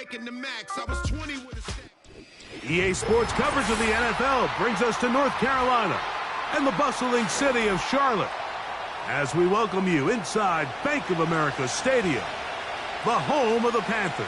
making the max. I was 20 with a stack. EA Sports coverage of the NFL brings us to North Carolina and the bustling city of Charlotte as we welcome you inside Bank of America Stadium, the home of the Panthers.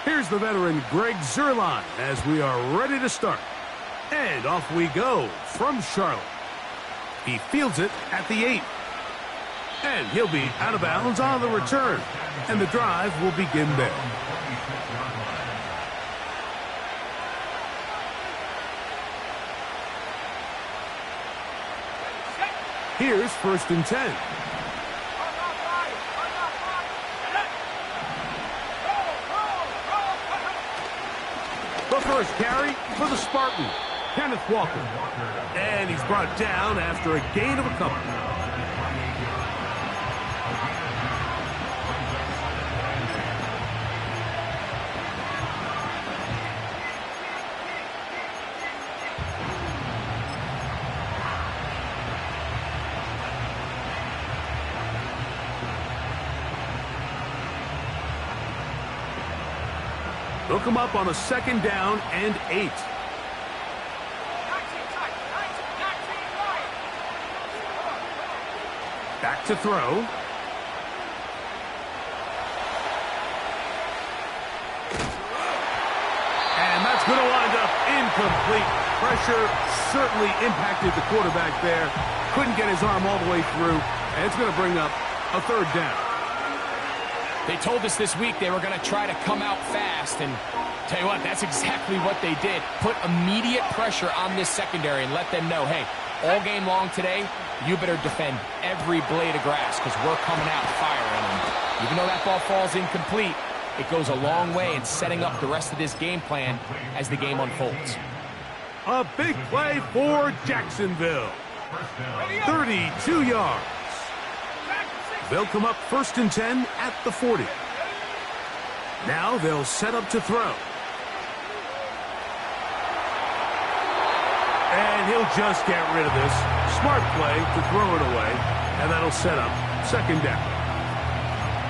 Here's the veteran Greg Zuerlein as we are ready to start. And off we go from Charlotte. He fields it at the 8. And he'll be out of bounds on the return. And the drive will begin there. Here's 1st and 10. The first carry for the Spartan, Kenneth Walker. And he's brought down after a gain of a couple. They'll come up on a 2nd down and 8. Back to throw. And that's going to wind up incomplete. Pressure certainly impacted the quarterback there. Couldn't get his arm all the way through. And it's going to bring up a 3rd down. They told us this week they were going to try to come out fast, and tell you what, that's exactly what they did. Put immediate pressure on this secondary and let them know, hey, all game long today, you better defend every blade of grass because we're coming out firing. And even though that ball falls incomplete, it goes a long way in setting up the rest of this game plan as the game unfolds. A big play for Jacksonville. 32 yards. They'll come up 1st and 10 at the 40. Now they'll set up to throw. And he'll just get rid of this. Smart play to throw it away. And that'll set up 2nd down.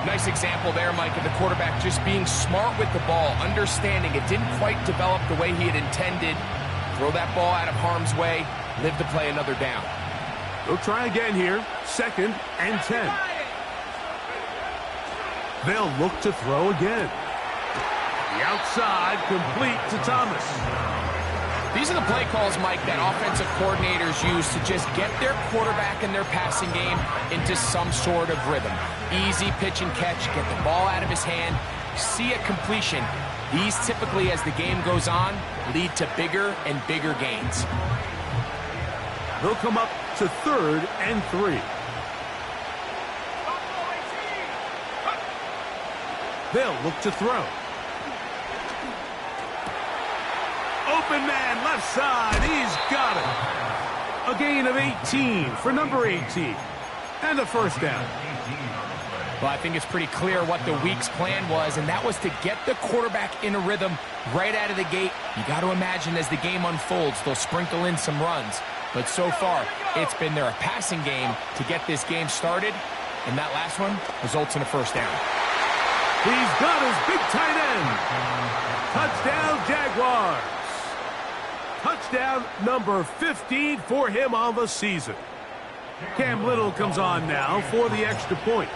Nice example there, Mike, of the quarterback just being smart with the ball, understanding it didn't quite develop the way he had intended. Throw that ball out of harm's way, live to play another down. They'll try again here. 2nd and 10. They'll look to throw again. The outside, complete to Thomas. These are the play calls, Mike, that offensive coordinators use to just get their quarterback and their passing game into some sort of rhythm. Easy pitch and catch, get the ball out of his hand, see a completion. These typically, as the game goes on, lead to bigger and bigger gains. They'll come up to 3rd and 3. They'll look to throw. Open man, left side. He's got it. A gain of 18 for number 18. And a 1st down. Well, I think it's pretty clear what the week's plan was, and that was to get the quarterback in a rhythm right out of the gate. You got to imagine as the game unfolds, they'll sprinkle in some runs. But so far, it's been their passing game to get this game started, and that last one results in a 1st down. He's got his big tight end. Touchdown, Jaguars. Touchdown number 15 for him on the season. Cam Little comes on now for the extra point.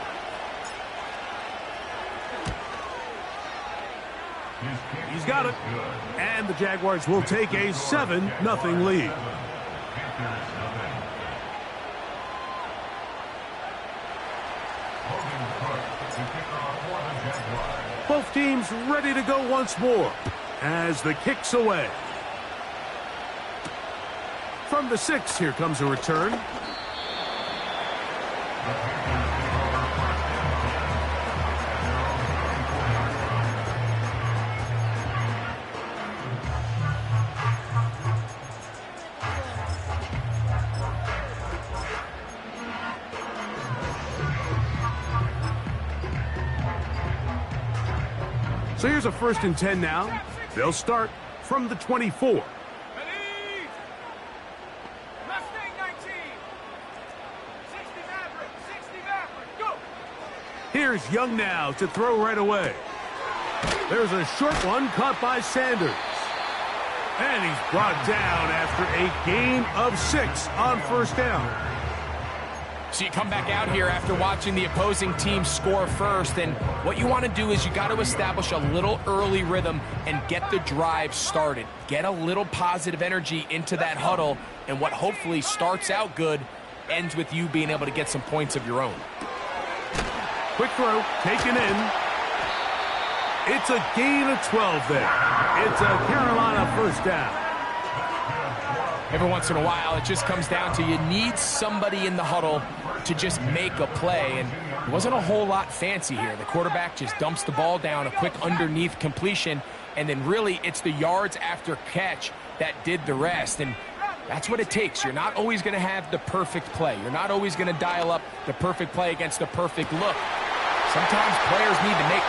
He's got it. And the Jaguars will take a 7-0 lead. Both teams ready to go once more as the kick's away. From the 6, here comes a return. So here's a 1st and 10 now. They'll start from the 24. Here's Young now to throw right away. There's a short one caught by Sanders. And he's brought down after a gain of 6 on 1st down. So you come back out here after watching the opposing team score first, and what you want to do is you got to establish a little early rhythm and get the drive started. Get a little positive energy into that huddle, and what hopefully starts out good ends with you being able to get some points of your own. Quick throw, taken in. It's a gain of 12 there. It's a Carolina 1st down. Every once in a while, it just comes down to you need somebody in the huddle to just make a play, and it wasn't a whole lot fancy here. The quarterback just dumps the ball down, a quick underneath completion, and then really it's the yards after catch that did the rest, and that's what it takes. You're not always going to have the perfect play. You're not always going to dial up the perfect play against the perfect look. Sometimes players need to make...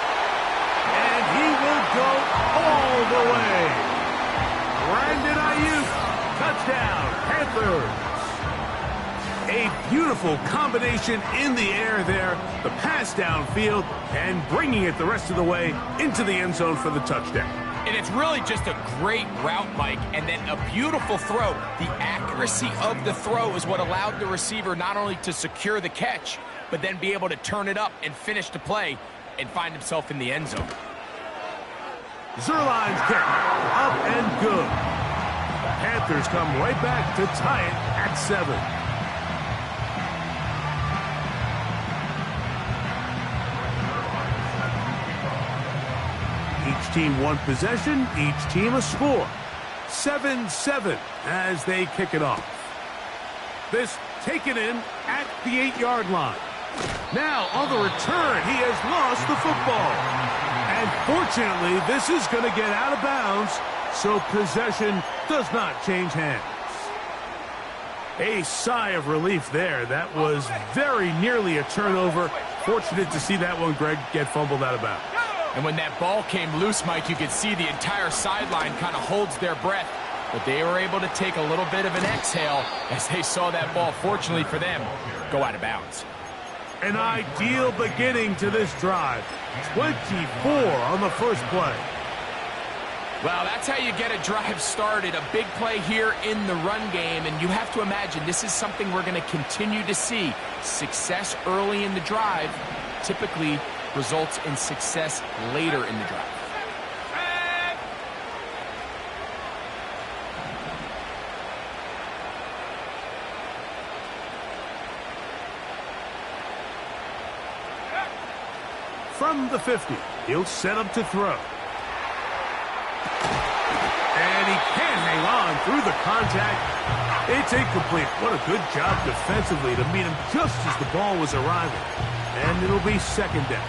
And he will go all the way. Brandon Ayuk. Touchdown, Panthers. A beautiful combination in the air there. The pass downfield and bringing it the rest of the way into the end zone for the touchdown. And it's really just a great route, Mike, and then a beautiful throw. The accuracy of the throw is what allowed the receiver not only to secure the catch, but then be able to turn it up and finish the play and find himself in the end zone. Zuerlein's kick, up and good. Panthers come right back to tie it at 7. Each team one possession, each team a score. 7-7 as they kick it off. This taken in at the 8-yard line. Now on the return, he has lost the football. And fortunately, this is going to get out of bounds, so possession does not change hands. A sigh of relief there. That was very nearly a turnover. Fortunate to see that one, Greg, get fumbled out of bounds. And when that ball came loose, Mike, you could see the entire sideline kind of holds their breath. But they were able to take a little bit of an exhale as they saw that ball, fortunately for them, go out of bounds. An ideal beginning to this drive. 24 on the first play. Well, that's how you get a drive started. A big play here in the run game, and you have to imagine this is something we're going to continue to see. Success early in the drive typically results in success later in the drive. From the 50, he'll set up to throw. And he can't hang on through the contact. It's incomplete. What a good job defensively to meet him just as the ball was arriving. And it'll be 2nd down.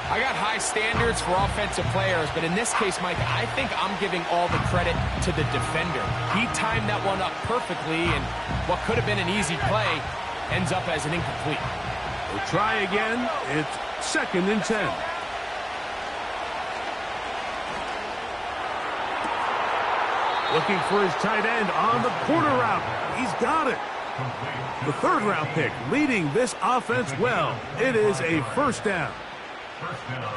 I got high standards for offensive players, but in this case, Mike, I think I'm giving all the credit to the defender. He timed that one up perfectly, and what could have been an easy play ends up as an incomplete. We'll try again. It's 2nd and 10. Looking for his tight end on the corner route. He's got it. The 3rd round pick leading this offense well. It is a 1st down.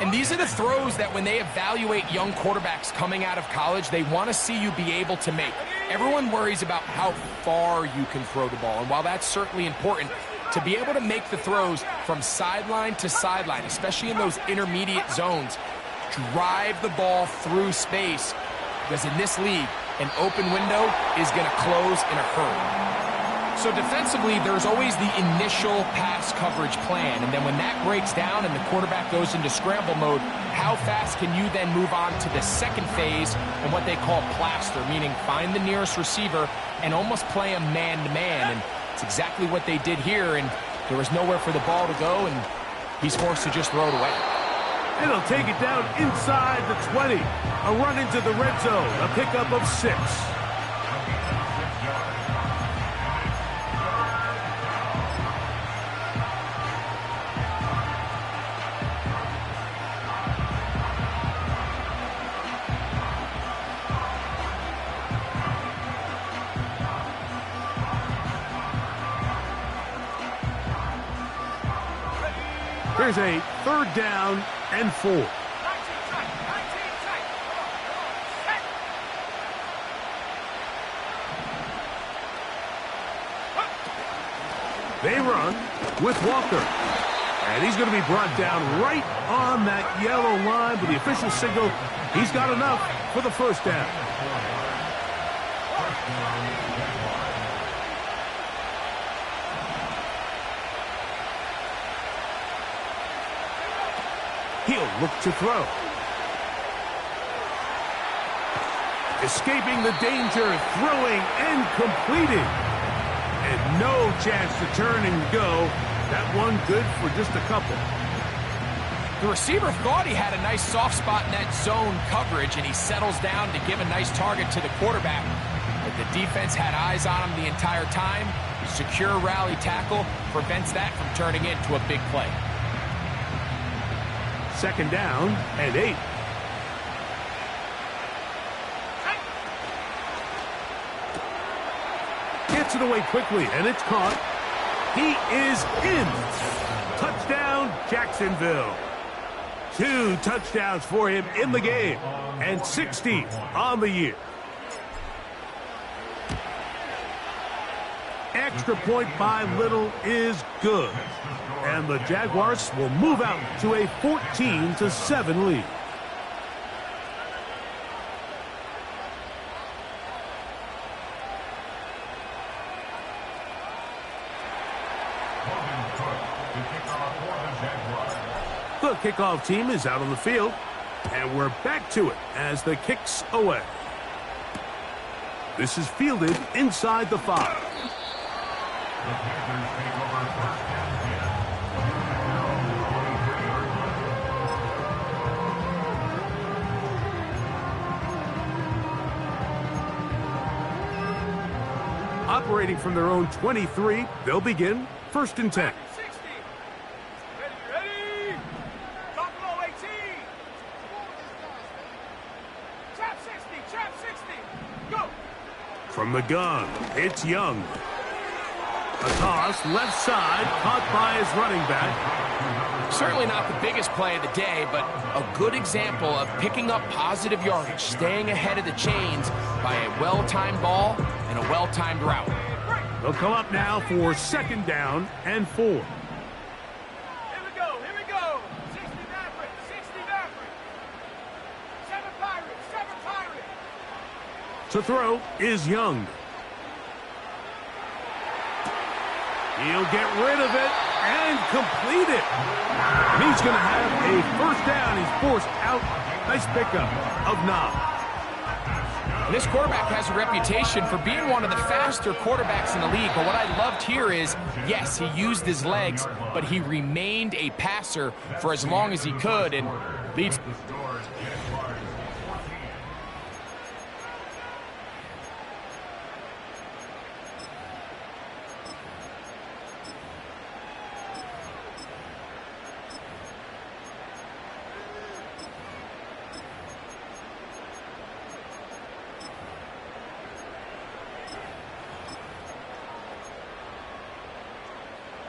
And these are the throws that when they evaluate young quarterbacks coming out of college, they want to see you be able to make. Everyone worries about how far you can throw the ball. And while that's certainly important, to be able to make the throws from sideline to sideline, especially in those intermediate zones, drive the ball through space, because in this league, an open window is going to close in a hurry. So defensively, there's always the initial pass coverage plan, and then when that breaks down and the quarterback goes into scramble mode, how fast can you then move on to the second phase and what they call plaster, meaning find the nearest receiver and almost play a man-to-man, and it's exactly what they did here, and there was nowhere for the ball to go, and he's forced to just throw it away. And he'll take it down inside the 20. A run into the red zone, a pickup of 6. Here's a 3rd down and 4. They run with Walker. And he's going to be brought down right on that yellow line, but the official signal, he's got enough for the 1st down. He'll look to throw. Escaping the danger, throwing and completing. And no chance to turn and go. That one good for just a couple. The receiver thought he had a nice soft spot in that zone coverage, and he settles down to give a nice target to the quarterback. But the defense had eyes on him the entire time. Secure rally tackle prevents that from turning into a big play. 2nd down and 8. Gets it away quickly, and it's caught. He is in. Touchdown, Jacksonville. 2 touchdowns for him in the game, and 60 on the year. Extra point by Little is good. And the Jaguars will move out to a 14-7 lead. The kickoff team is out on the field, and we're back to it as the kick's away. This is fielded inside the 5. Operating from their own 23, they'll begin 1st and 10. From the gun, it's Young. A toss, left side, caught by his running back. Certainly not the biggest play of the day, but a good example of picking up positive yardage, staying ahead of the chains by a well-timed ball and a well-timed route. They'll come up now for 2nd down and 4. Here we go, 60 Mavericks, 60 Mavericks. 7 Pirates, 7 Pirates. To throw is Young. He'll get rid of it and complete it. He's going to have a 1st down. He's forced out. Nice pickup of 9. And this quarterback has a reputation for being one of the faster quarterbacks in the league. But what I loved here is, yes, he used his legs, but he remained a passer for as long as he could and leads.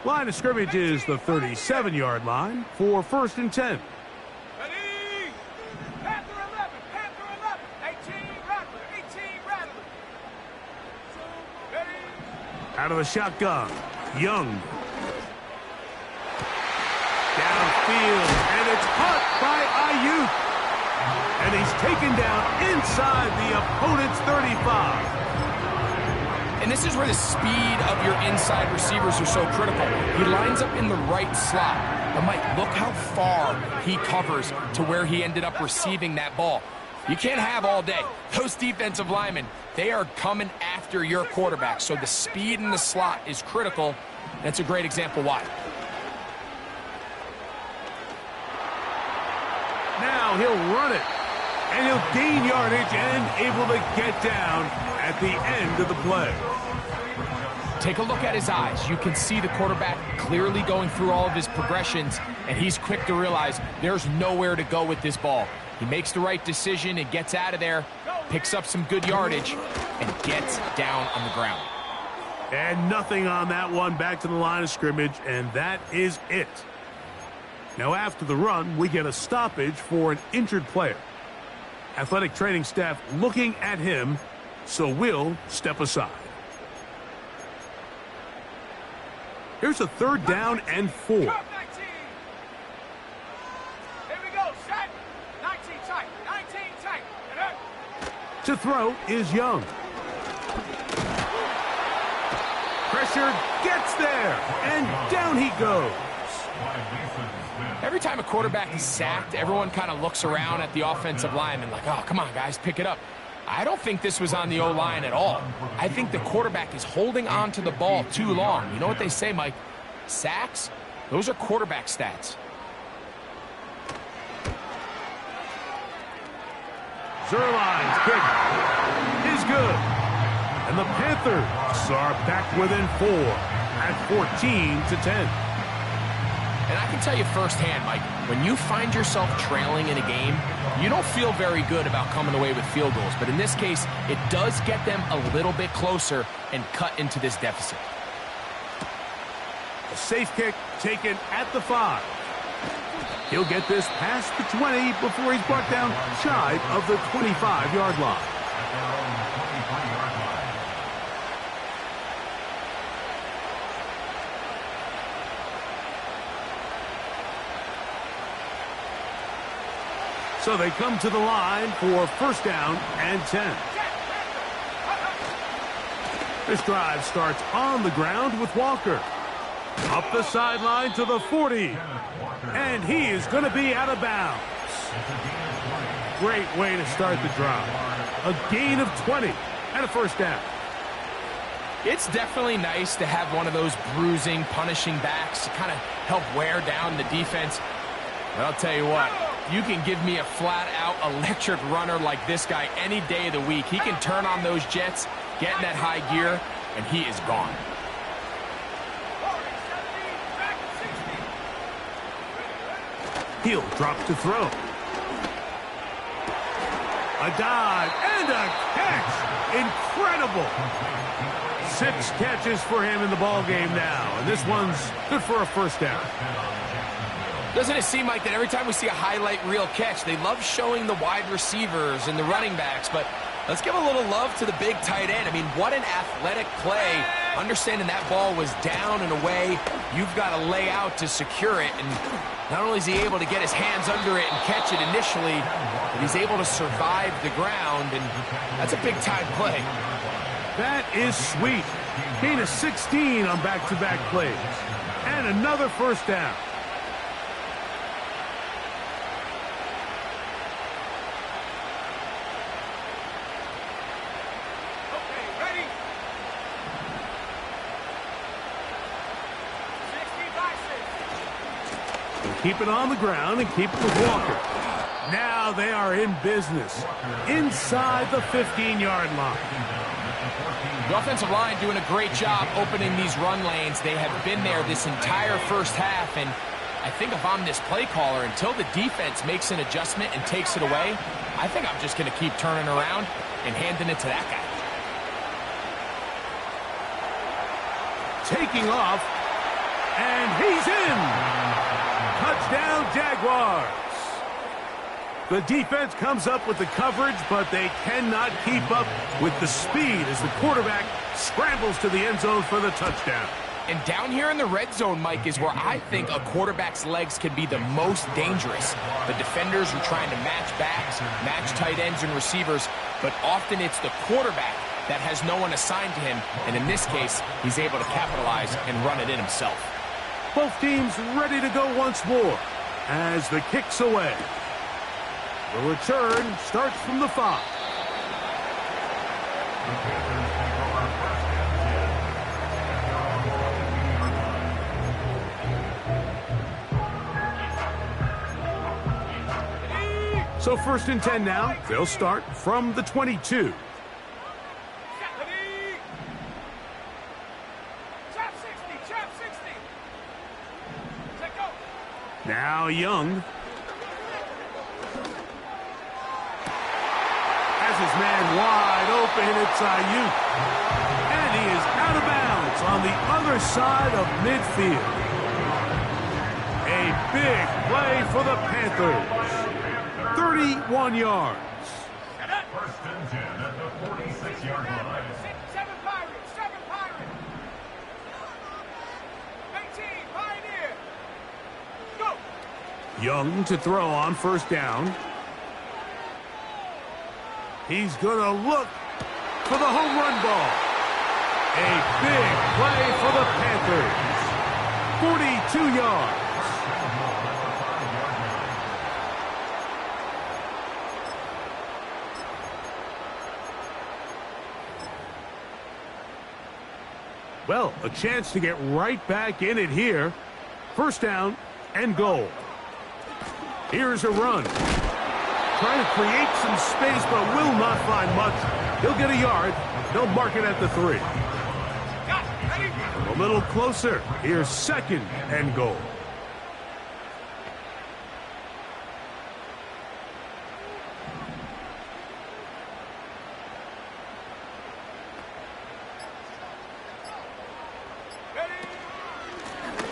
Line of scrimmage is the 37-yard line for 1st and 10. Ready? Panther 11, Panther 11, 18 Rattler, 18 Rattler. Ready? Out of the shotgun, Young. Downfield, and it's caught by Ayuk. And he's taken down inside the opponent's 35. And this is where the speed of your inside receivers are so critical. He lines up in the right slot. But Mike, look how far he covers to where he ended up receiving that ball. You can't have all day. Those defensive linemen, they are coming after your quarterback. So the speed in the slot is critical. That's a great example why. Now he'll run it. And he'll gain yardage and able to get down at the end of the play. Take a look at his eyes. You can see the quarterback clearly going through all of his progressions, and he's quick to realize there's nowhere to go with this ball. He makes the right decision and gets out of there, picks up some good yardage, and gets down on the ground. And nothing on that one. Back to the line of scrimmage, and that is it. Now after the run, we get a stoppage for an injured player. Athletic training staff looking at him, so we'll step aside. Here's a 3rd down and 4. Here we go, set. 19 tight, 19 tight. And up. To throw is Young. Pressure gets there, and down he goes. Every time a quarterback is sacked, everyone kind of looks around at the offensive lineman like, oh, come on, guys, pick it up. I don't think this was on the O-line at all. I think the quarterback is holding on to the ball too long. You know what they say, Mike? Sacks, those are quarterback stats. Zuerlein's kick is good. And the Panthers are back within 4 at 14-10. And I can tell you firsthand, Mike, when you find yourself trailing in a game, you don't feel very good about coming away with field goals. But in this case, it does get them a little bit closer and cut into this deficit. A safe kick taken at the 5. He'll get this past the 20 before he's brought down shy of the 25-yard line. So they come to the line for 1st down and 10. This drive starts on the ground with Walker. Up the sideline to the 40. And he is going to be out of bounds. Great way to start the drive. A gain of 20 and a 1st down. It's definitely nice to have one of those bruising, punishing backs to kind of help wear down the defense. But I'll tell you what, you can give me a flat-out electric runner like this guy any day of the week. He can turn on those jets, get in that high gear, and he is gone. He'll drop to throw. A dive and a catch. Incredible. 6 catches for him in the ballgame now. And this one's good for a 1st down. Doesn't it seem like that every time we see a highlight reel catch, they love showing the wide receivers and the running backs, but let's give a little love to the big tight end. I mean, what an athletic play. Understanding that ball was down and away, you've got to lay out to secure it, and not only is he able to get his hands under it and catch it initially, but he's able to survive the ground, and that's a big-time play. That is sweet. Gain of 16 on back-to-back plays. And another 1st down. Keep it on the ground and keep it with Walker. Now they are in business inside the 15-yard line. The offensive line doing a great job opening these run lanes. They have been there this entire 1st half, and I think if I'm this play caller, until the defense makes an adjustment and takes it away, I think I'm just going to keep turning around and handing it to that guy. Taking off, and he's in. Touchdown, Jaguars. The defense comes up with the coverage, but they cannot keep up with the speed as the quarterback scrambles to the end zone for the touchdown. And down here in the red zone, Mike, is where I think a quarterback's legs can be the most dangerous. The defenders are trying to match backs, match tight ends and receivers, but often it's the quarterback that has no one assigned to him, and in this case, he's able to capitalize and run it in himself. Both teams ready to go once more as the kick's away. The return starts from the 5. So 1st and 10 now. They'll start from the 22. Now Young. Has his man wide open, it's Ayuk. And he is out of bounds on the other side of midfield. A big play for the Panthers. 31 yards. First and 10 at the 46-yard line. 7 Pirates, 7 Pirates. 18, Pioneer. Go. Young to throw on first down. He's going to look for the home run ball. A big play for the Panthers. 42 yards. Well, a chance to get right back in it here. First down and goal. Here's a run. Trying to create some space, but will not find much. He'll get a yard. They'll mark it at the 3. Got it. Ready? A little closer. Here's second and goal.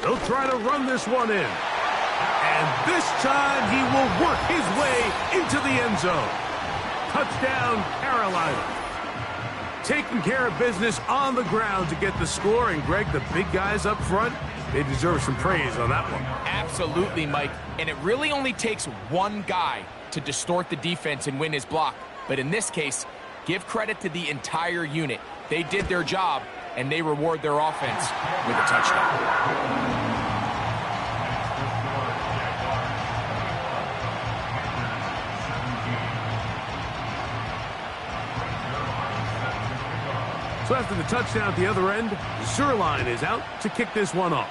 They'll try to run this one in. And this time he will work his way into the end zone. Touchdown, Carolina. Taking care of business on the ground to get the score. And, Greg, the big guys up front, they deserve some praise on that one. Absolutely, Mike. And it really only takes one guy to distort the defense and win his block. But in this case, give credit to the entire unit. They did their job, and they reward their offense with a touchdown. So after the touchdown at the other end, Zuerlein is out to kick this one off.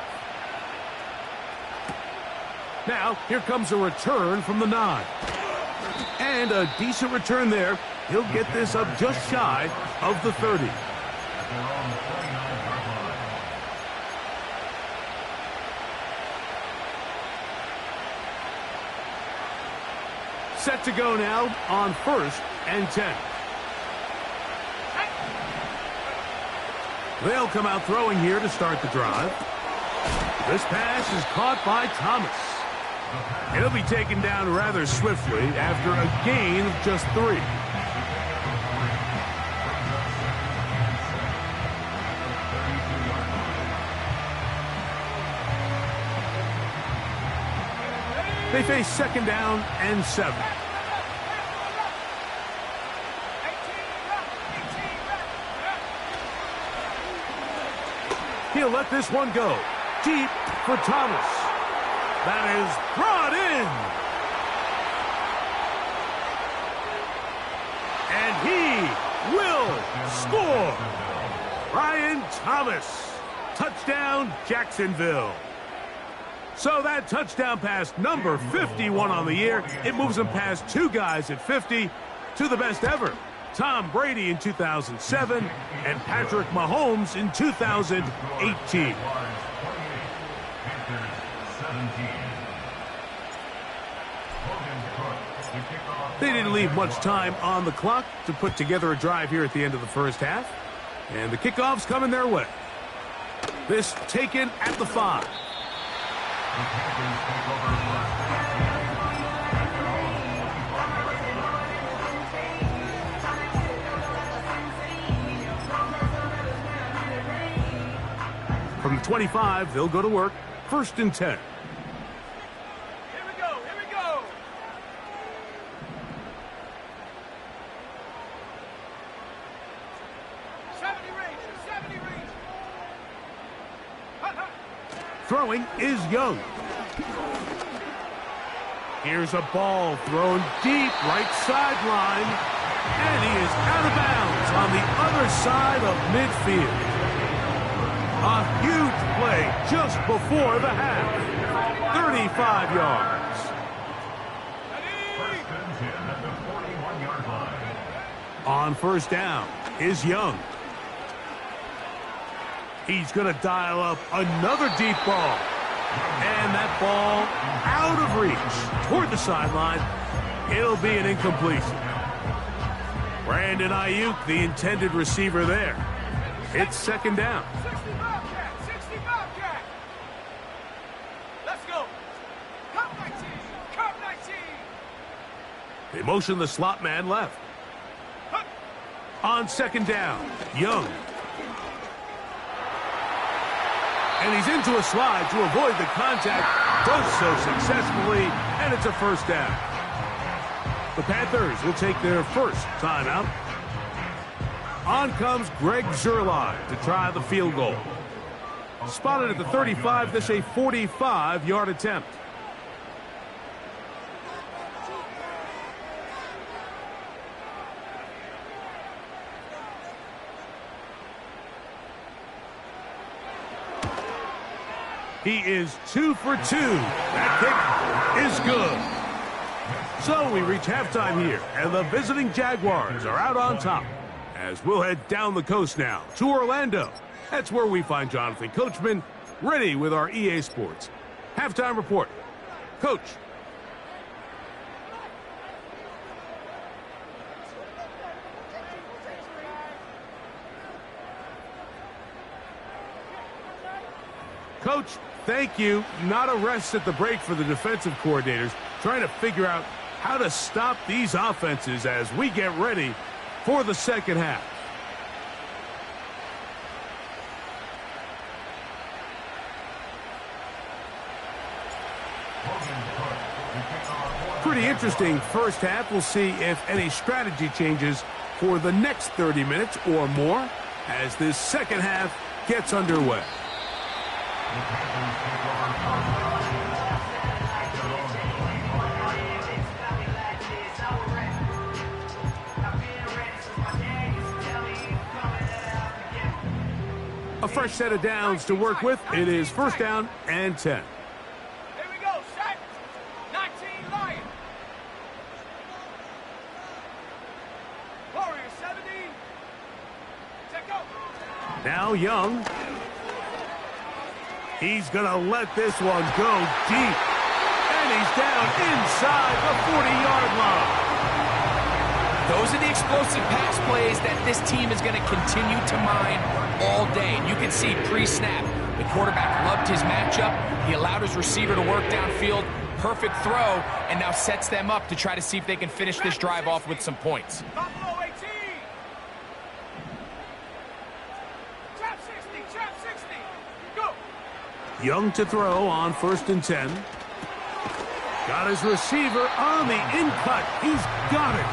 Now, here comes a return from the 9. And a decent return there. He'll get this up just shy of the 30. Set to go now on first and 10. They'll come out throwing here to start the drive. This pass is caught by Thomas. He'll be taken down rather swiftly after a gain of just 3. They face second down and 7. He'll let this one go. Deep for Thomas. That is brought in. And he will score. Brian Thomas. Touchdown, Jacksonville. So that touchdown pass, number 51 on the year, it moves him past 2 guys at 50 to the best ever. Tom Brady in 2007 and Patrick Mahomes in 2018. They didn't leave much time on the clock to put together a drive here at the end of the first half. And the kickoff's coming their way. This taken at the 5. From the 25, they'll go to work. First and 10. Here we go, here we go. '70 Rangers. Throwing is Young. Here's a ball thrown deep right sideline. And he is out of bounds on the other side of midfield. A huge play just before the half. 35 yards. First and 10 at the 41-yard line. On first down is Young. He's going to dial up another deep ball. And that ball out of reach toward the sideline. It'll be an incompletion. Brandon Ayuk, the intended receiver there. It's second down. 60 Bobcat. Let's go. They motion the slot man left. On second down, Young. And he's into a slide to avoid the contact. Does so successfully, and it's a first down. The Panthers will take their first timeout. On comes Greg Zuerlein to try the field goal. Spotted at the 35, this a 45-yard attempt. He is 2 for 2. That kick is good. So we reach halftime here, and the visiting Jaguars are out on top. As we'll head down the coast now to Orlando. That's where we find Jonathan Coachman ready with our EA Sports halftime report. Coach. Coach, thank you. Not a rest at the break for the defensive coordinators, trying to figure out how to stop these offenses as we get ready for the second half. Pretty interesting first half. We'll see if any strategy changes for the next 30 minutes or more as this second half gets underway. A fresh set of downs to work with. It is first down and 10. Here we go, set. 19 Lions. Warrior 70. Take over. Now Young. He's going to let this one go deep. And he's down inside the 40-yard line. Those are the explosive pass plays that this team is going to continue to mine all day. And you can see pre-snap, the quarterback loved his matchup. He allowed his receiver to work downfield. Perfect throw, and now sets them up to try to see if they can finish this drive off with some points. Buffalo 18. Trap 60, trap 60. Go. Young to throw on first and 10. Got his receiver on the in-cut. He's got it.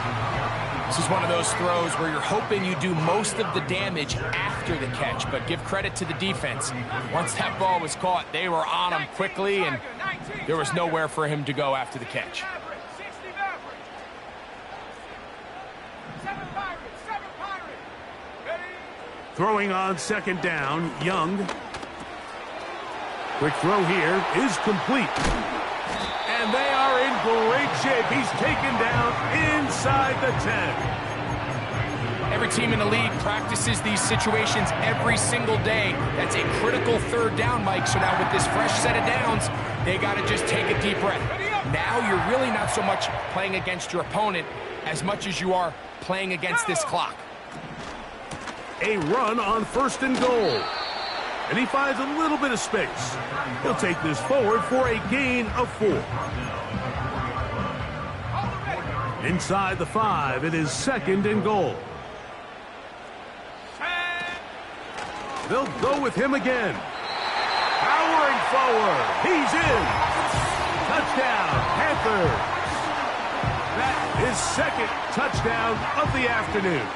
This is one of those throws where you're hoping you do most of the damage after the catch, but give credit to the defense. Once that ball was caught, they were on him quickly, and there was nowhere for him to go after the catch. 60 Maverick. 7 Pirates, 7 Pirates. Ready? Throwing on second down, Young. Quick throw here is complete. And they are in great shape. He's taken down inside the 10. Every team in the league practices these situations every single day. That's a critical third down, Mike. So now with this fresh set of downs, they got to just take a deep breath. Now you're really not so much playing against your opponent as much as you are playing against this clock. A run on first and goal. And he finds a little bit of space. He'll take this forward for a gain of 4. Inside the 5, it is second and goal. They'll go with him again. Powering forward. He's in. Touchdown, Panthers. That is second touchdown of the afternoon.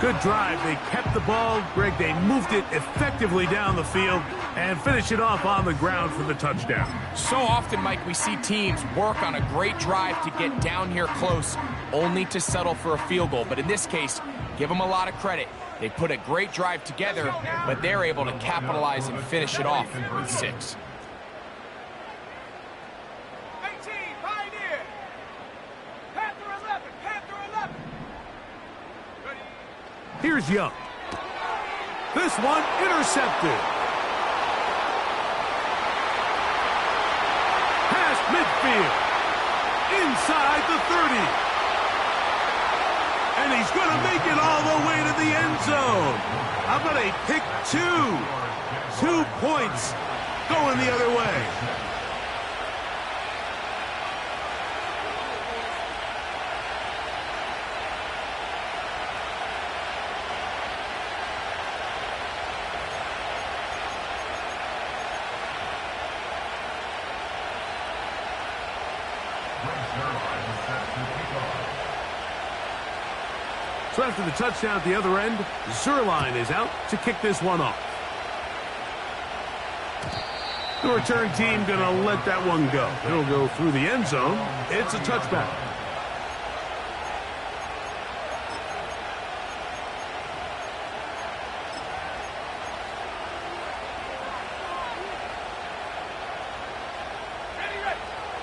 Good drive. They kept the ball. Greg, they moved it effectively down the field and finish it off on the ground for the touchdown. So often, Mike, we see teams work on a great drive to get down here close, only to settle for a field goal. But in this case, give them a lot of credit. They put a great drive together, but they're able to capitalize and finish it off with 6. 18, Pioneer. Panther 11, Panther 11. Ready? Here's Young. This one intercepted. Past midfield. Inside the 30. And he's going to make it all the way to the end zone. How about a pick 2? 2 points going the other way. So after the touchdown at the other end, Zuerlein is out to kick this one off. The return team going to let that one go. It'll go through the end zone. It's a touchback.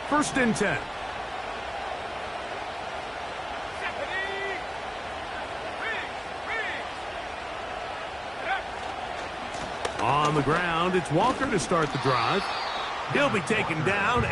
First and 10. On the ground, it's Walker to start the drive. He'll be taken down.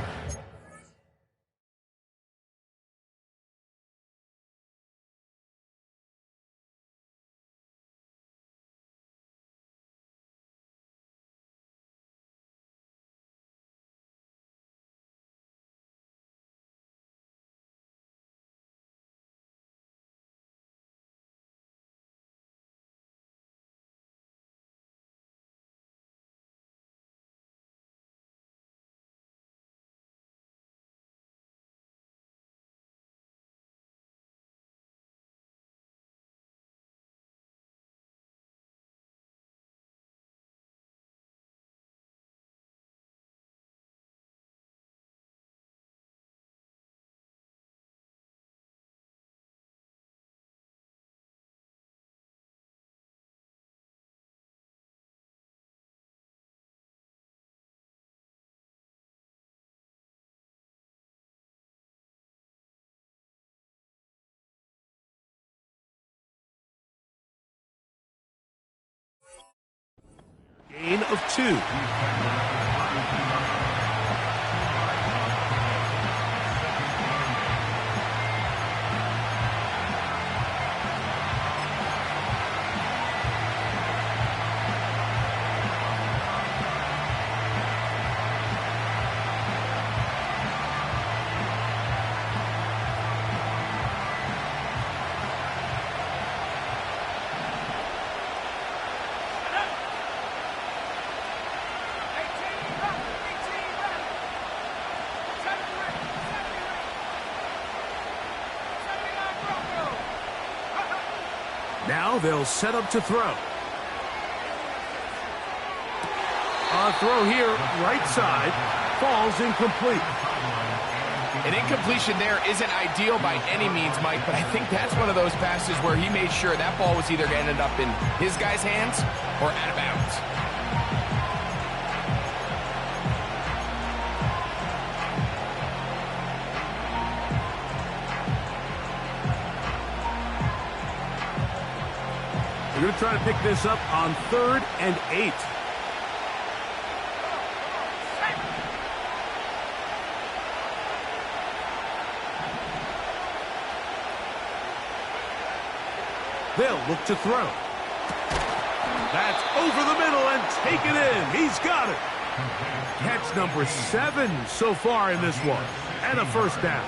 Gain of 2. Now they'll set up to throw. A throw here, right side, falls incomplete. An incompletion there isn't ideal by any means, Mike, but I think that's one of those passes where he made sure that ball was either going to end up in his guy's hands or out of bounds. They're going to try to pick this up on 3rd and 8. They'll look to throw. That's over the middle and taken in. He's got it. Catch number 7 so far in this one. And a first down.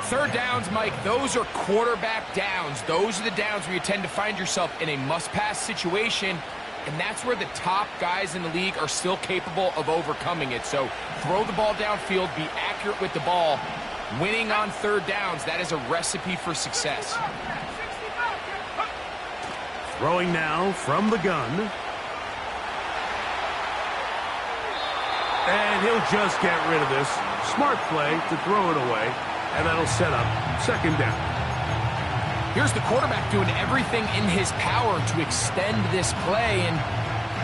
Third downs, Mike, those are quarterback downs. Those are the downs where you tend to find yourself in a must-pass situation, and that's where the top guys in the league are still capable of overcoming it. So throw the ball downfield, be accurate with the ball. Winning on third downs, that is a recipe for success. Throwing now from the gun. And he'll just get rid of this. Smart play to throw it away. And that'll set up second down. Here's the quarterback doing everything in his power to extend this play, and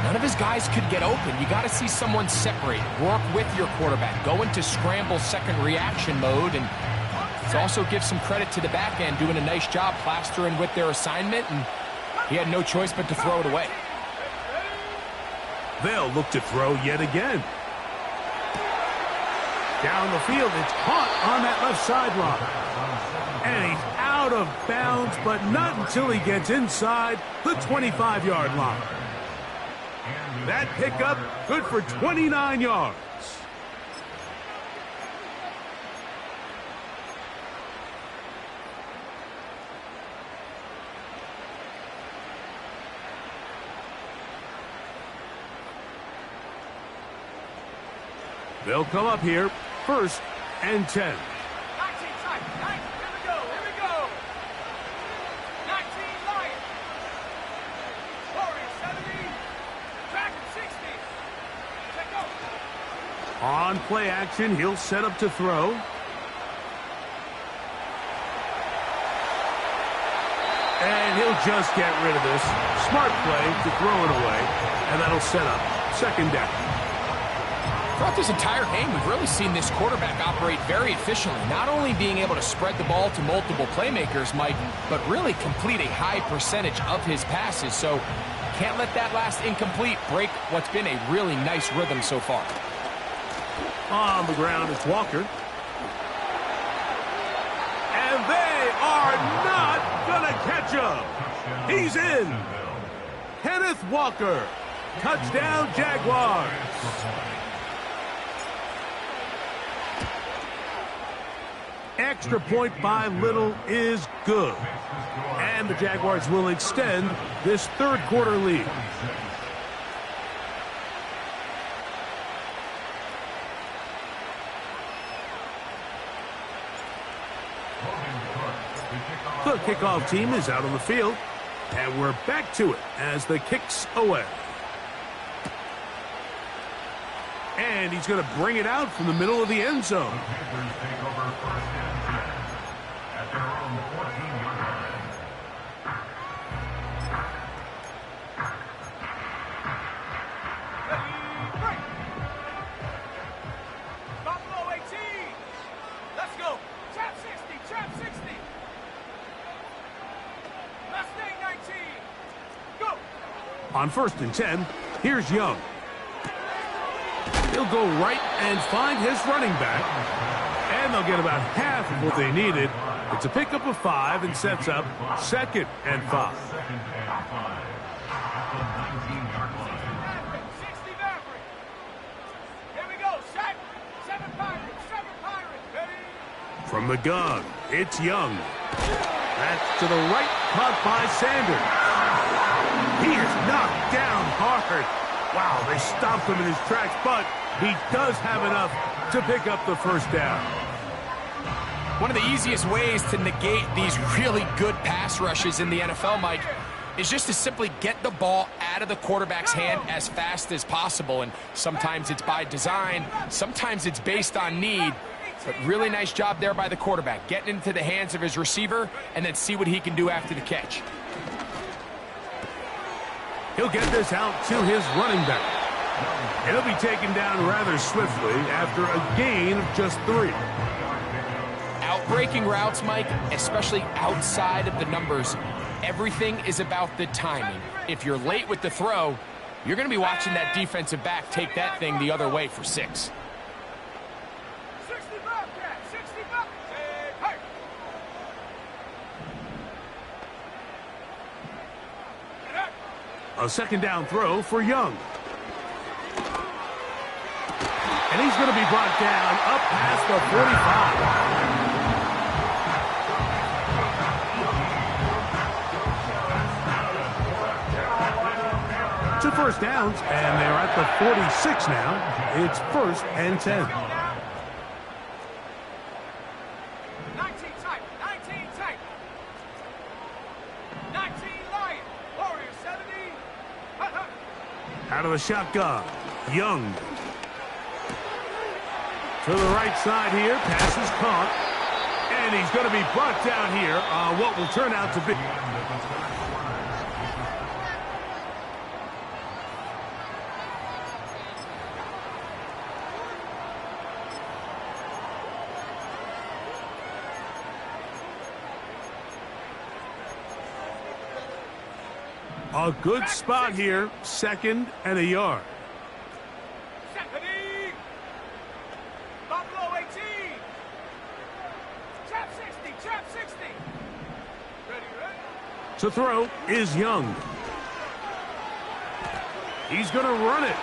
none of his guys could get open. You got to see someone separate, work with your quarterback, go into scramble second reaction mode, and it's also give some credit to the back end doing a nice job plastering with their assignment, and he had no choice but to throw it away. They'll look to throw yet again. Down the field, it's caught on that left sideline. And he's out of bounds, but not until he gets inside the 25-yard line. That pickup, good for 29 yards. They'll come up here. First and 10. 19 tight. 19. Here we go. Here we go. 19 Lions. Warriors 70. Dragon 60. Check go. On play action, he'll set up to throw. And he'll just get rid of this. Smart play to throw it away. And that'll set up second down. Throughout this entire game, we've really seen this quarterback operate very efficiently, not only being able to spread the ball to multiple playmakers, Mike, but really complete a high percentage of his passes. So can't let that last incomplete break what's been a really nice rhythm so far. On the ground, it's Walker. And they are not going to catch him. He's in. Kenneth Walker. Touchdown, Jaguars. Extra point by Little is good. And the Jaguars will extend this third quarter lead. The kickoff team is out on the field, and we're back to it as the kick's away. And he's going to bring it out from the middle of the end zone. Buffalo 18. Let's go. Trap 60. Trap 60. Mustang 19. Go. On 1st and 10, here's Young. He'll go right and find his running back. And they'll get about half of what they needed. It's a pickup of 5 and sets up 2nd and 5. 60 Maverick. Here we go. Set. 7 Pirates. 7 Pirates. Ready. From the gun, it's Young. That's to the right, caught by Sanders. He is knocked down hard. Wow, they stopped him in his tracks, but he does have enough to pick up the first down. One of the easiest ways to negate these really good pass rushes in the NFL, Mike, is just to simply get the ball out of the quarterback's hand as fast as possible. And sometimes it's by design, sometimes it's based on need. But really nice job there by the quarterback, getting into the hands of his receiver and then see what he can do after the catch. He'll get this out to his running back. And he'll be taken down rather swiftly after a gain of just 3. Outbreaking routes, Mike, especially outside of the numbers, everything is about the timing. If you're late with the throw, you're going to be watching that defensive back take that thing the other way for 6. 60 Bobcat. 60 Bobcat. Hey. A 2nd down throw for Young. And he's going to be brought down up past the 45. To first downs, and they're at the 46 now. It's 1st and 10. 19 tight. 19 tight. 19 Lions. Warriors 70. Out of the shotgun, Young. To the right side here, pass is caught. And he's going to be brought down here on what will turn out to be. A good spot here, 2nd and a yard. Stephanie. Buffalo 18. Trap 60. Trap 60. Ready, ready. To throw is Young. He's going to run it.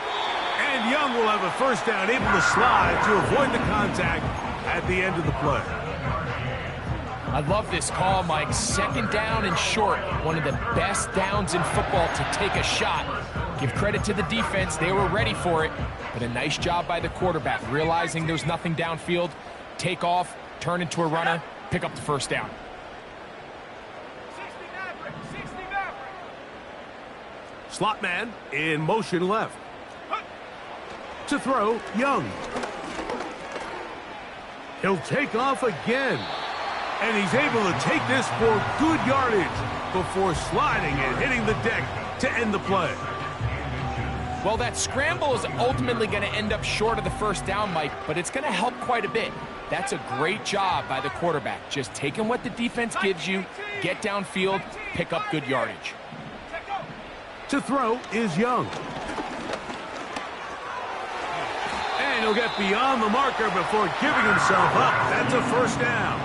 And Young will have a first down, able to slide to avoid the contact at the end of the play. I love this call, Mike. 2nd down and short. One of the best downs in football to take a shot. Give credit to the defense. They were ready for it. But a nice job by the quarterback, realizing there's nothing downfield take off, turn into a runner, pick up the first down. 60 Maverick, 60 Maverick. Slot man in motion left. To throw, Young. He'll take off again. And he's able to take this for good yardage before sliding and hitting the deck to end the play. Well, that scramble is ultimately going to end up short of the first down, Mike, but it's going to help quite a bit. That's a great job by the quarterback. Just taking what the defense gives you, get downfield, pick up good yardage. To throw is Young. And he'll get beyond the marker before giving himself up. That's a first down.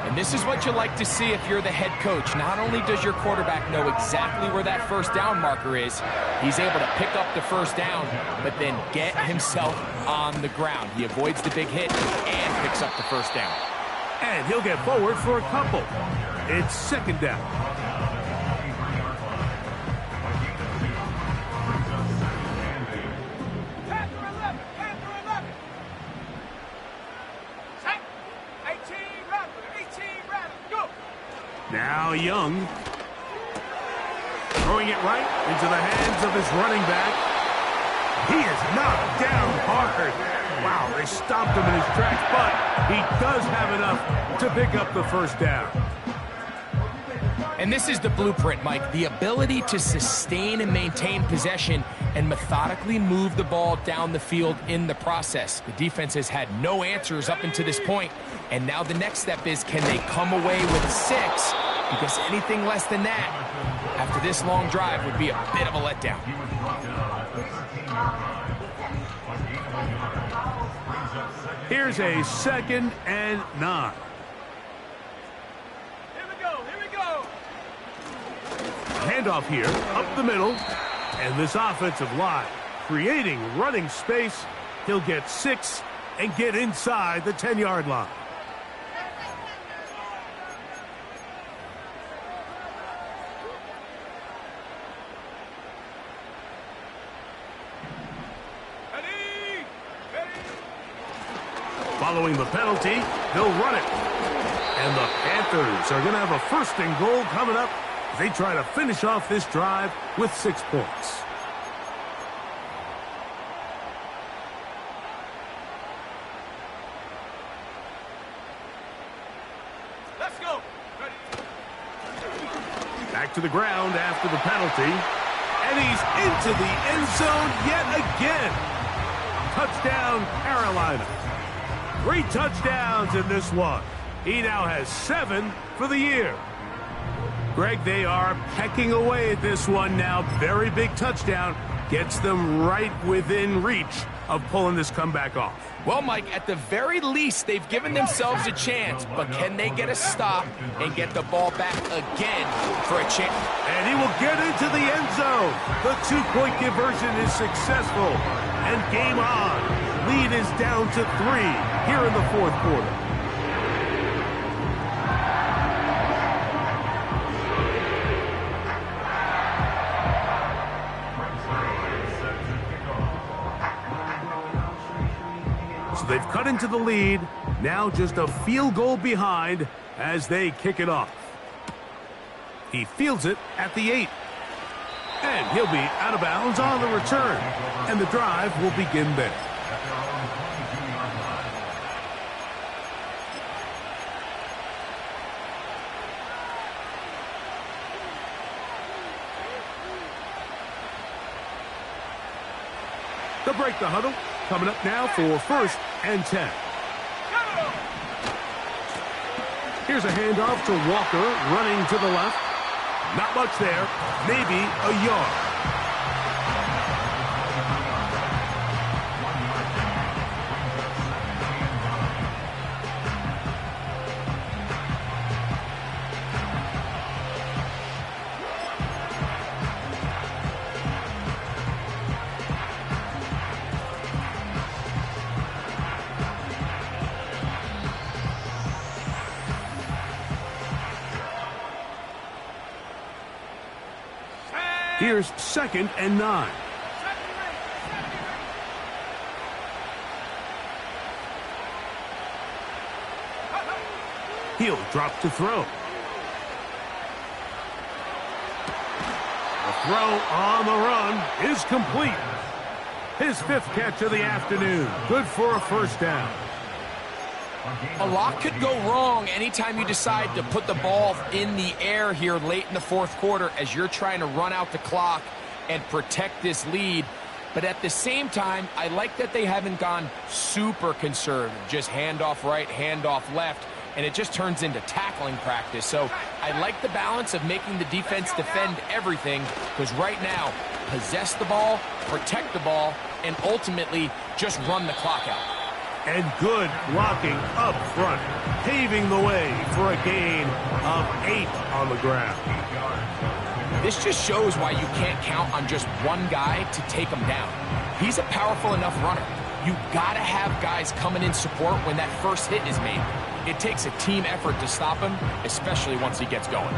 And this is what you like to see if you're the head coach. Not only does your quarterback know exactly where that first down marker is, he's able to pick up the first down, but then get himself on the ground. He avoids the big hit and picks up the first down. And he'll get forward for a couple. It's second down. Panther 11, Panther 11. Set. 18 Rattler, go. Now Young. Throwing it right into the hands of his running back. He is knocked down hard. Wow, they stopped him in his tracks, but he does have enough to pick up the first down. And this is the blueprint, Mike. The ability to sustain and maintain possession and methodically move the ball down the field in the process. The defense has had no answers up until this point, and now the next step is, can they come away with 6? Because anything less than that, after this long drive, would be a bit of a letdown. Here's a 2nd and 9. Here we go. Handoff here, up the middle, and this offensive line creating running space. He'll get 6 and get inside the 10-yard line. Following the penalty, they'll run it. And the Panthers are going to have a 1st and goal coming up. They try to finish off this drive with 6 points. Let's go. Ready. Back to the ground after the penalty. And he's into the end zone yet again. Touchdown, Carolina. 3 touchdowns in this one. He now has 7 for the year. Greg, they are pecking away at this one now. Very big touchdown. Gets them right within reach of pulling this comeback off. Well, Mike, at the very least, they've given themselves a chance, but can they get a stop and get the ball back again for a chance? And he will get into the end zone. The 2-point conversion is successful. And game on. Lead is down to 3 here in the 4th quarter. So they've cut into the lead. Now just a field goal behind as they kick it off. He fields it at the 8. And he'll be out of bounds on the return. And the drive will begin there. They'll break the huddle. Coming up now for 1st and 10. Here's a handoff to Walker, running to the left. Not much there. Maybe a yard. Here's 2nd and 9. He'll drop to throw. The throw on the run is complete. His 5th catch of the afternoon. Good for a first down. A lot could go wrong anytime you decide to put the ball in the air here late in the 4th quarter as you're trying to run out the clock and protect this lead. But at the same time, I like that they haven't gone super conservative. Just handoff right, handoff left, and it just turns into tackling practice. So I like the balance of making the defense defend everything, because right now, possess the ball, protect the ball, and ultimately just run the clock out. And good blocking up front, paving the way for a gain of 8 on the ground. This just shows why you can't count on just one guy to take him down. He's a powerful enough runner. You gotta have guys coming in support when that first hit is made. It takes a team effort to stop him, especially once he gets going.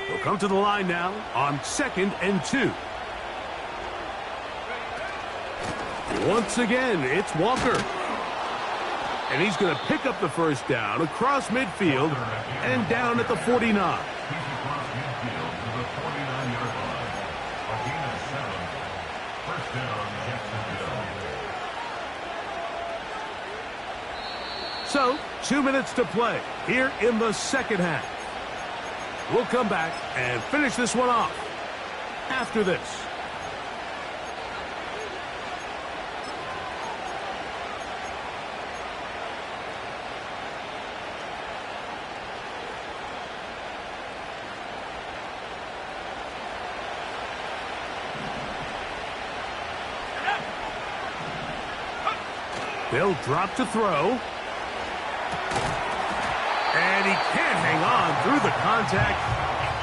We'll come to the line now on 2nd and 2. Once again, it's Walker. And he's going to pick up the first down across midfield and down at the 49. So, 2 minutes to play here in the second half. We'll come back and finish this one off after this. They'll drop to throw. And he can't hang on through the contact.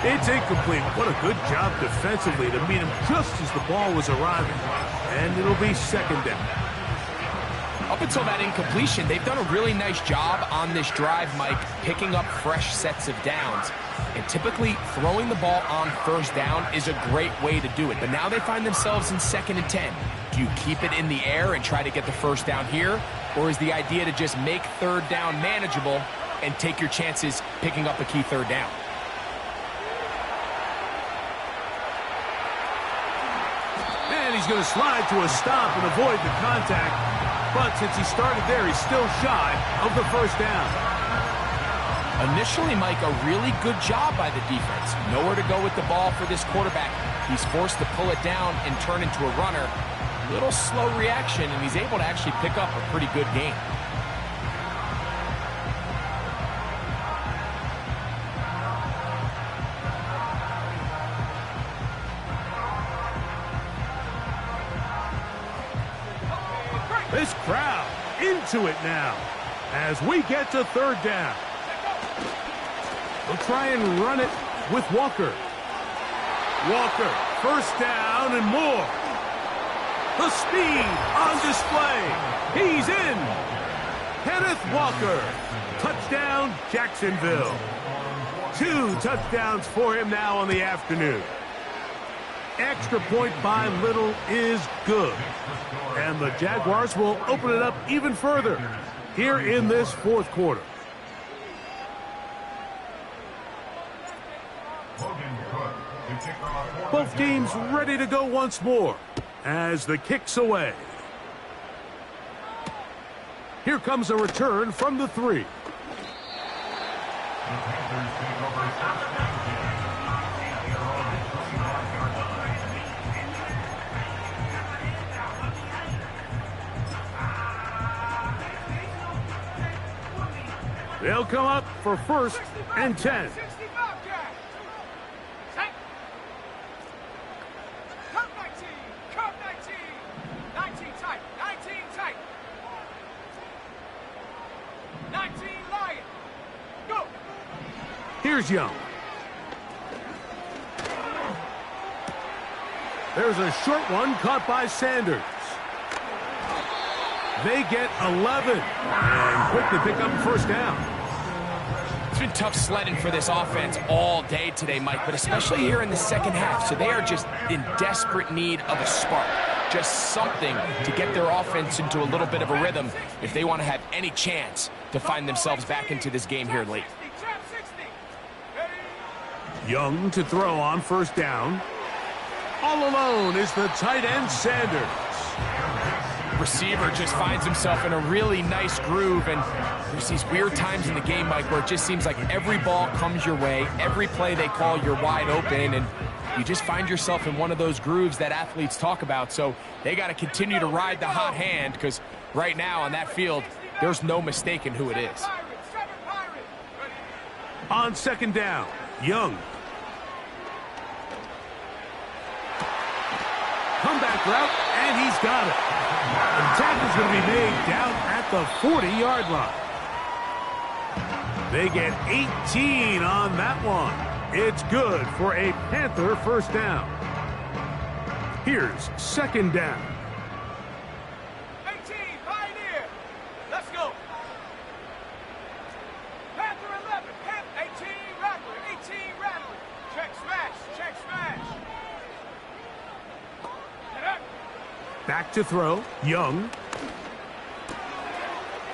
It's incomplete. What a good job defensively to meet him just as the ball was arriving. And it'll be 2nd down. Up until that incompletion, they've done a really nice job on this drive, Mike, picking up fresh sets of downs. And typically, throwing the ball on first down is a great way to do it. But now they find themselves in 2nd and 10. Do you keep it in the air and try to get the first down here? Or is the idea to just make 3rd down manageable and take your chances picking up a key 3rd down? And he's going to slide to a stop and avoid the contact. But since he started there, he's still shy of the first down. Initially, Mike, a really good job by the defense. Nowhere to go with the ball for this quarterback. He's forced to pull it down and turn into a runner. Little slow reaction, and he's able to actually pick up a pretty good gain. This crowd into it now as we get to 3rd down. We'll try and run it with Walker. Walker, first down and more. The speed on display. He's in. Kenneth Walker. Touchdown, Jacksonville. 2 touchdowns for him now on the afternoon. Extra point by Little is good. And the Jaguars will open it up even further here in this 4th quarter. Both teams ready to go once more as the kick's away. Here comes a return from the 3. They'll come up for 1st and 10. Here's Young. There's a short one caught by Sanders. They get 11 and quickly pick up first down. It's been tough sledding for this offense all day today, Mike, but especially here in the second half. So they are just in desperate need of a spark, just something to get their offense into a little bit of a rhythm if they want to have any chance to find themselves back into this game here late. Young to throw on first down. All alone is the tight end Sanders. Receiver just finds himself in a really nice groove, and there's these weird times in the game, Mike, where it just seems like every ball comes your way, every play they call, you're wide open, and you just find yourself in one of those grooves that athletes talk about. So they got to continue to ride the hot hand, because right now on that field, there's no mistaking who it is. On second down, Young. Comeback route, and he's got it. The tackle's going to be made down at the 40-yard line. They get 18 on that one. It's good for a Panther first down. Here's second down. 18, Pioneer. Let's go. Panther 11, Panther 18, Rattler, 18, Rattler. Check smash, check smash. Back to throw, Young.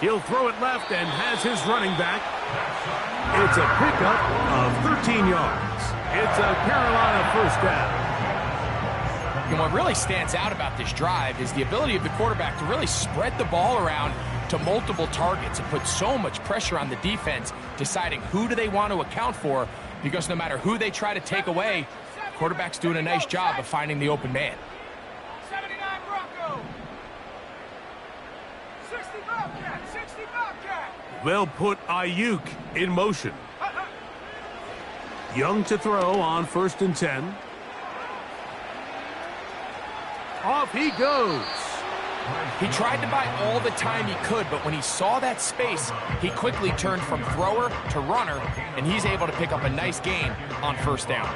He'll throw it left and has his running back. It's a pickup of 13 yards. It's a Carolina first down. And what really stands out about this drive is the ability of the quarterback to really spread the ball around to multiple targets and put so much pressure on the defense, deciding who do they want to account for, because no matter who they try to take away, the quarterback's doing a nice job of finding the open man. 79 Bronco. 60 Bobcat, 60 Bobcat. They'll put Ayuk in motion. Young to throw on first and 10. Off he goes. He tried to buy all the time he could, but when he saw that space, he quickly turned from thrower to runner, and he's able to pick up a nice gain on first down.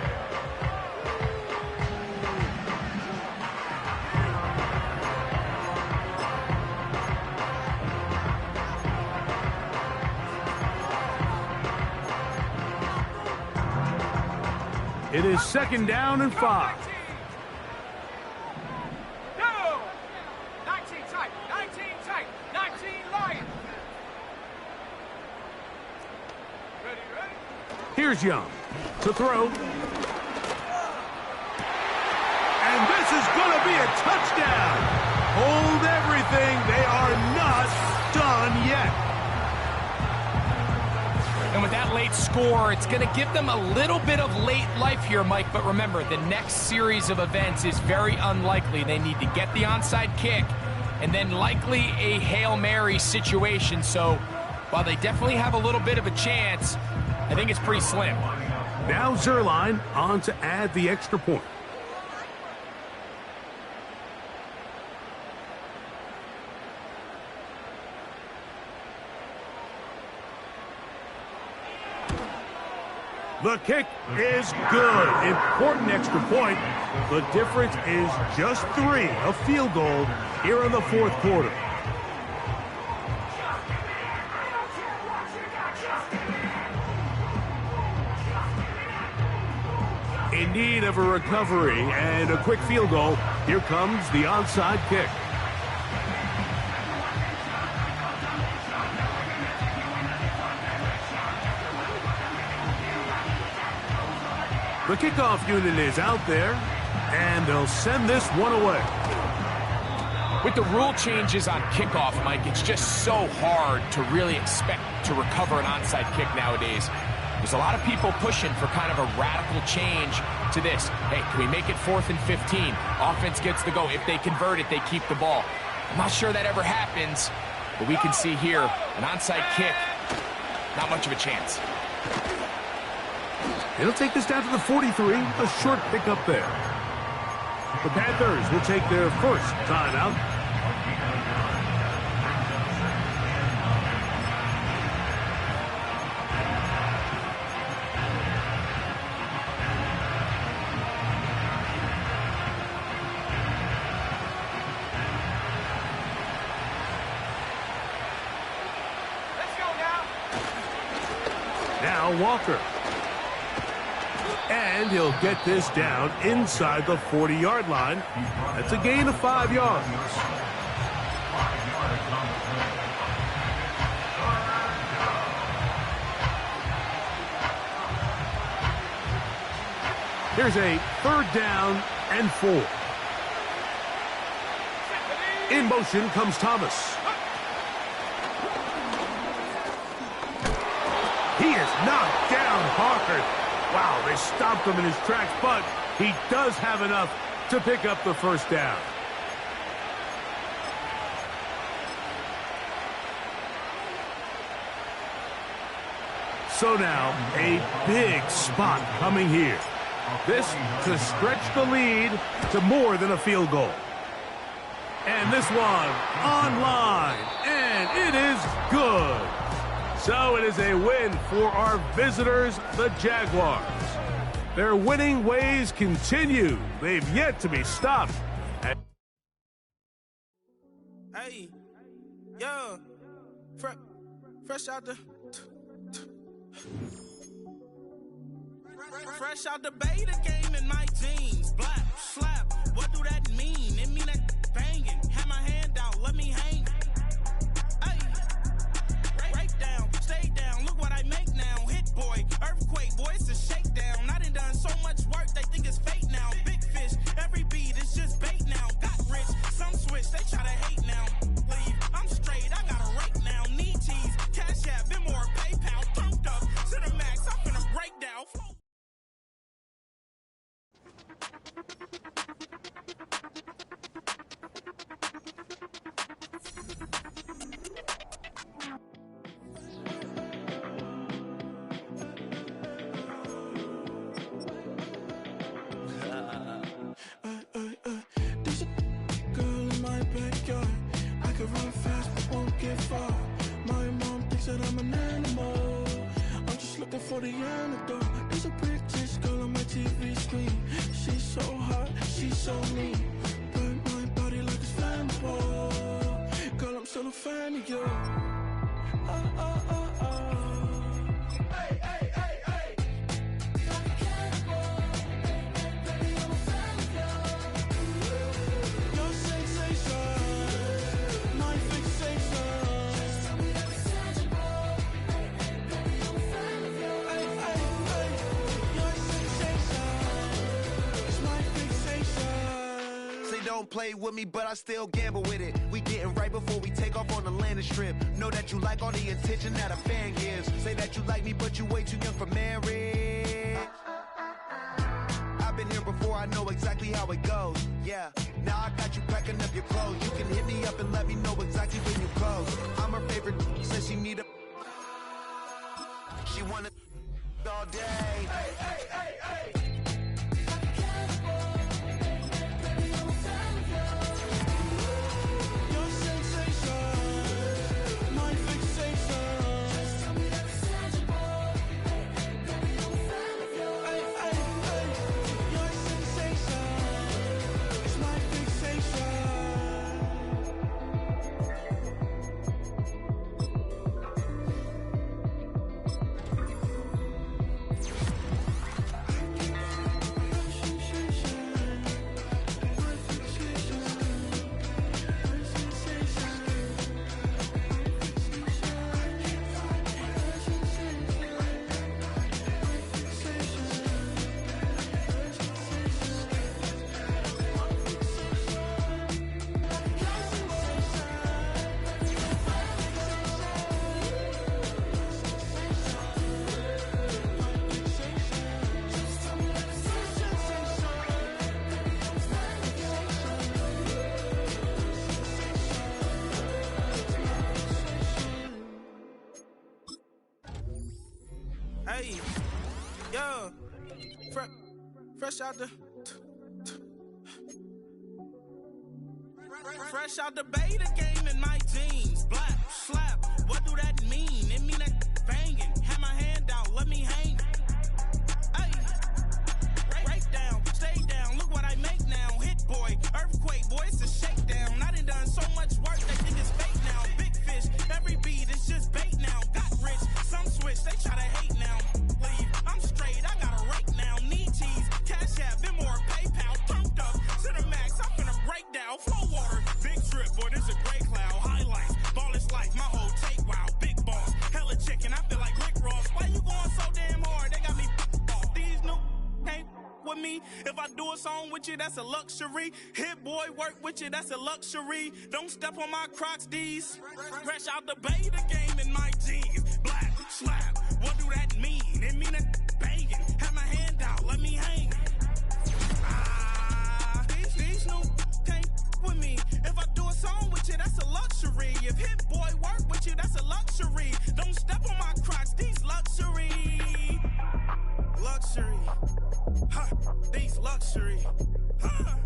It is second down and 5. 19 tight, 19 tight, 19 Lions. Ready, ready? Here's Young to throw. And this is going to be a touchdown. Hold everything. They are not done yet. And with that late score, it's going to give them a little bit of late life here, Mike. But remember, the next series of events is very unlikely. They need to get the onside kick and then likely a Hail Mary situation. So while they definitely have a little bit of a chance, I think it's pretty slim. Now Zuerlein on to add the extra point. The kick is good. Important extra point. The difference is just 3, a field goal here in the fourth quarter. In need of a recovery and a quick field goal, here comes the onside kick. The kickoff unit is out there, and they'll send this one away. With the rule changes on kickoff, Mike, it's just so hard to really expect to recover an onside kick nowadays. There's a lot of people pushing for kind of a radical change to this. Hey, can we make it 4th and 15? Offense gets the go. If they convert it, they keep the ball. I'm not sure that ever happens, but we can see here an onside kick, not much of a chance. It'll take this down to the 43, a short pickup there. The Panthers will take their first timeout. Now Kyle Walker. And he'll get this down inside the 40-yard line. That's a gain of 5 yards. Here's a 3rd down and 4. In motion comes Thomas. He is knocked down hard. Wow, they stopped him in his tracks, but he does have enough to pick up the 1st down. So now, a big spot coming here. This to stretch the lead to more than a field goal. And this one online, and it is good. So it is a win for our visitors, the Jaguars. Their winning ways continue. They've yet to be stopped. Hey, yo, fresh out the... Fresh out the beta game in my jeans. Black, slap, what do that mean? It mean that banging. Have my hand out, let me hang. Hey, break down, stay down, look what I make now. Hit boy, earthquake, boy, it's a shakedown. I done so much work, they think it's fate now. Big fish, every beat is just bait now. Got rich, some switch, they try to hate now. Leave, I'm straight, I got a rake now. Need cheese, cash app, been more PayPal. Pumped up, to the max, I'm finna break down. There's a girl in my backyard. I can run fast but won't get far. My mom thinks that I'm an animal. I'm just looking for the antidote. There's a British girl on my TV screen. She's so hot, she's so mean. Burn my body like it's flammable. Girl, I'm still a fan of you. Hey, hey, hey, hey. Like a cannibal. Baby, I'm a fan of you. Your sensation, my fixation. Just tell me that it's tangible. Baby, I'm a fan of you. Hey, hey, hey. Your sensation is my fixation. Say don't play with me, but I still gamble with it. We getting right before we take off on the landing strip. Know that you like all the attention that a fan gives. Say that you like me, but you way too young for marriage. I've been here before, I know exactly how it goes. Yeah, now I got you packing up your clothes. You can hit me up and let me know exactly when you close. I'm her favorite, says she need a... She wanna all day. Hey, hey, hey, hey. Your sensation, my fixation. Just tell me that it's tangible. Baby, I'm a fan of you. Hey, hey, hey. Your sensation is my fixation. Hey, yo, fresh out the... Fresh out the beta game in my jeans. Black, slap, what do that mean? It mean that banging. Have my hand out, let me hang. Hey, break down, stay down, look what I make now. Hit boy, earthquake, boy, it's a shakedown. I done so much work, they think it's fake now. Big fish, every beat is just bait now. Got rich, some switch, they try to hate now. with me. If I do a song with you, that's a luxury. Hit boy, work with you, that's a luxury. Don't step on my Crocs, D's. Fresh out the bay, the game in my jeans. Black, slap, what do that mean? It mean that banging. Have my hand out, let me hang. These new can't with me. If I do a song with you, that's a luxury. If hit boy work with you, that's a luxury. Don't step on my Crocs, these luxury. Luxury. Huh, these luxury. Huh,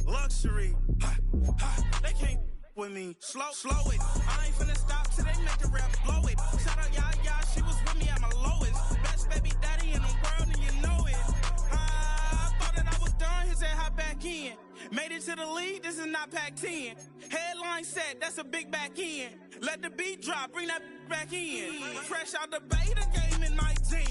luxury. Huh, huh, they can't with me. Slow it. I ain't finna stop till they make the rap blow it. Shout out Yaya, she was with me at my lowest. Best baby daddy in the world and you know it. I thought that I was done, his head hot back in. Made it to the league, this is not Pac-10. Headline set, that's a big back end. Let the beat drop, bring that back in. Fresh out the bay, the game in my jeans.